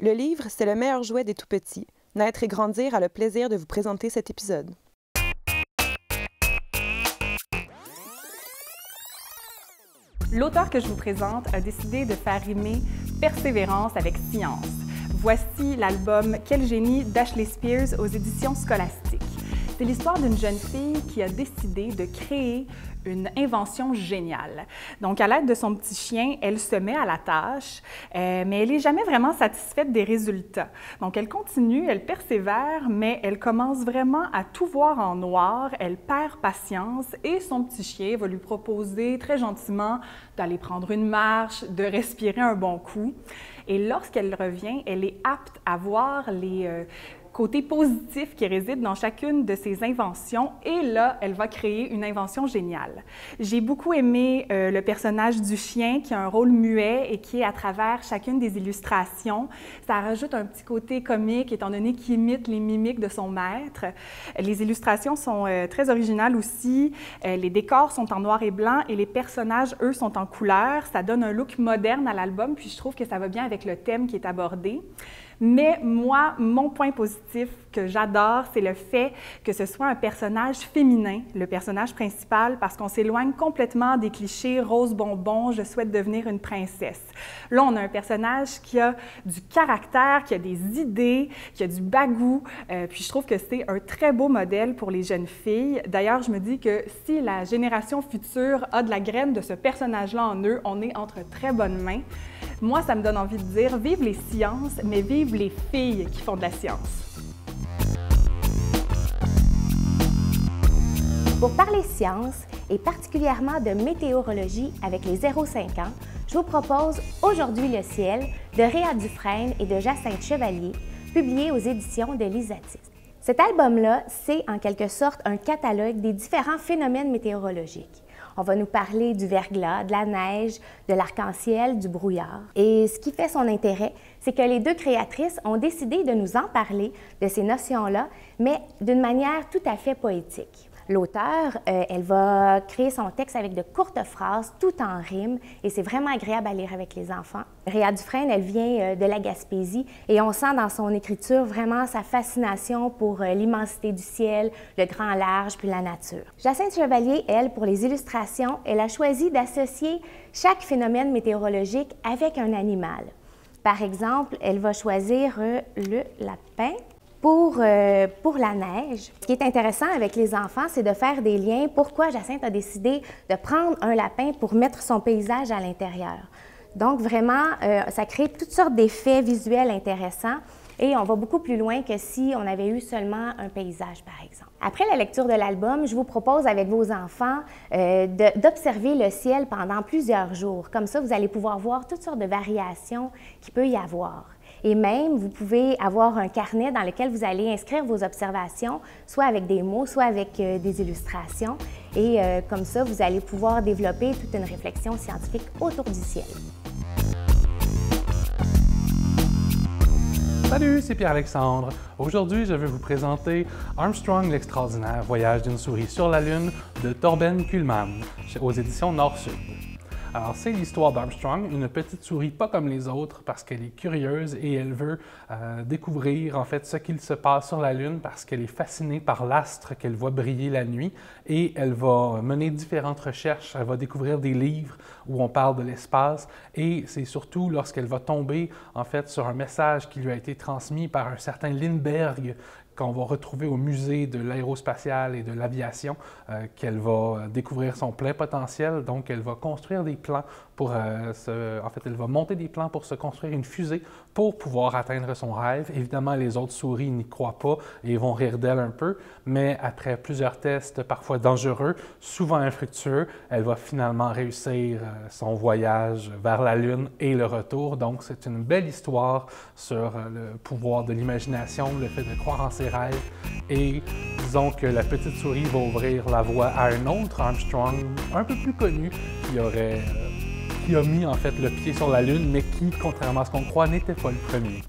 Le livre, c'est le meilleur jouet des tout-petits. Naître et grandir a le plaisir de vous présenter cet épisode. L'auteur que je vous présente a décidé de faire rimer persévérance avec science. Voici l'album Quel génie d'Ashley Spears aux éditions Scholastique. C'est l'histoire d'une jeune fille qui a décidé de créer une invention géniale. Donc, à l'aide de son petit chien, elle se met à la tâche, mais elle n'est jamais vraiment satisfaite des résultats. Donc, elle continue, elle persévère, mais elle commence vraiment à tout voir en noir, elle perd patience et son petit chien va lui proposer très gentiment d'aller prendre une marche, de respirer un bon coup. Et lorsqu'elle revient, elle est apte à voir les côtés positifs qui résident dans chacune de ses inventions et là, elle va créer une invention géniale. J'ai beaucoup aimé le personnage du chien qui a un rôle muet et qui est à travers chacune des illustrations. Ça rajoute un petit côté comique étant donné qu'il imite les mimiques de son maître. Les illustrations sont très originales aussi. Les décors sont en noir et blanc et les personnages, eux, sont en couleur. Ça donne un look moderne à l'album, puis je trouve que ça va bien avec le thème qui est abordé. Mais moi, mon point positif que j'adore, c'est le fait que ce soit un personnage féminin, le personnage principal, parce qu'on s'éloigne complètement des clichés « rose bonbon, je souhaite devenir une princesse ». Là, on a un personnage qui a du caractère, qui a des idées, qui a du bagou, puis je trouve que c'est un très beau modèle pour les jeunes filles. D'ailleurs, je me dis que si la génération future a de la graine de ce personnage-là en eux, on est entre très bonnes mains. Moi, ça me donne envie de dire « vive les sciences, mais vive les filles qui font de la science ». Pour parler science, et particulièrement de météorologie avec les 0-5 ans, je vous propose Aujourd'hui le ciel de Réa Dufresne et de Jacinthe Chevalier, publié aux éditions de l'Isatis. Cet album-là, c'est en quelque sorte un catalogue des différents phénomènes météorologiques. On va nous parler du verglas, de la neige, de l'arc-en-ciel, du brouillard. Et ce qui fait son intérêt, c'est que les deux créatrices ont décidé de nous en parler de ces notions-là, mais d'une manière tout à fait poétique. L'auteure, elle va créer son texte avec de courtes phrases, tout en rime, et c'est vraiment agréable à lire avec les enfants. Réa Dufresne, elle vient de la Gaspésie, et on sent dans son écriture vraiment sa fascination pour l'immensité du ciel, le grand large, puis la nature. Jacinthe Chevalier, elle, pour les illustrations, elle a choisi d'associer chaque phénomène météorologique avec un animal. Par exemple, elle va choisir le lapin. Pour la neige, ce qui est intéressant avec les enfants, c'est de faire des liens. Pourquoi Jacinthe a décidé de prendre un lapin pour mettre son paysage à l'intérieur? Donc vraiment, ça crée toutes sortes d'effets visuels intéressants et on va beaucoup plus loin que si on avait eu seulement un paysage, par exemple. Après la lecture de l'album, je vous propose avec vos enfants d'observer le ciel pendant plusieurs jours. Comme ça, vous allez pouvoir voir toutes sortes de variations qu'il peut y avoir. Et même, vous pouvez avoir un carnet dans lequel vous allez inscrire vos observations, soit avec des mots, soit avec des illustrations. Et comme ça, vous allez pouvoir développer toute une réflexion scientifique autour du ciel. Salut, c'est Pierre-Alexandre. Aujourd'hui, je vais vous présenter Armstrong l'extraordinaire, voyage d'une souris sur la Lune de Torben Kuhlmann aux éditions Nord-Sud. Alors, c'est l'histoire d'Armstrong, une petite souris pas comme les autres parce qu'elle est curieuse et elle veut découvrir en fait ce qu'il se passe sur la Lune parce qu'elle est fascinée par l'astre qu'elle voit briller la nuit et elle va mener différentes recherches, elle va découvrir des livres où on parle de l'espace et c'est surtout lorsqu'elle va tomber en fait sur un message qui lui a été transmis par un certain Lindbergh qu'on va retrouver au musée de l'aérospatiale et de l'aviation, qu'elle va découvrir son plein potentiel. Donc, elle va construire des plans pour en fait, elle va monter des plans pour se construire une fusée pour pouvoir atteindre son rêve. Évidemment, les autres souris n'y croient pas et vont rire d'elle un peu, mais après plusieurs tests, parfois dangereux, souvent infructueux, elle va finalement réussir son voyage vers la Lune et le retour. Donc, c'est une belle histoire sur le pouvoir de l'imagination, le fait de croire en ses rêves. Et disons que la petite souris va ouvrir la voie à un autre Armstrong, un peu plus connu, qui a mis en fait le pied sur la Lune, mais qui, contrairement à ce qu'on croit, n'était pas le premier.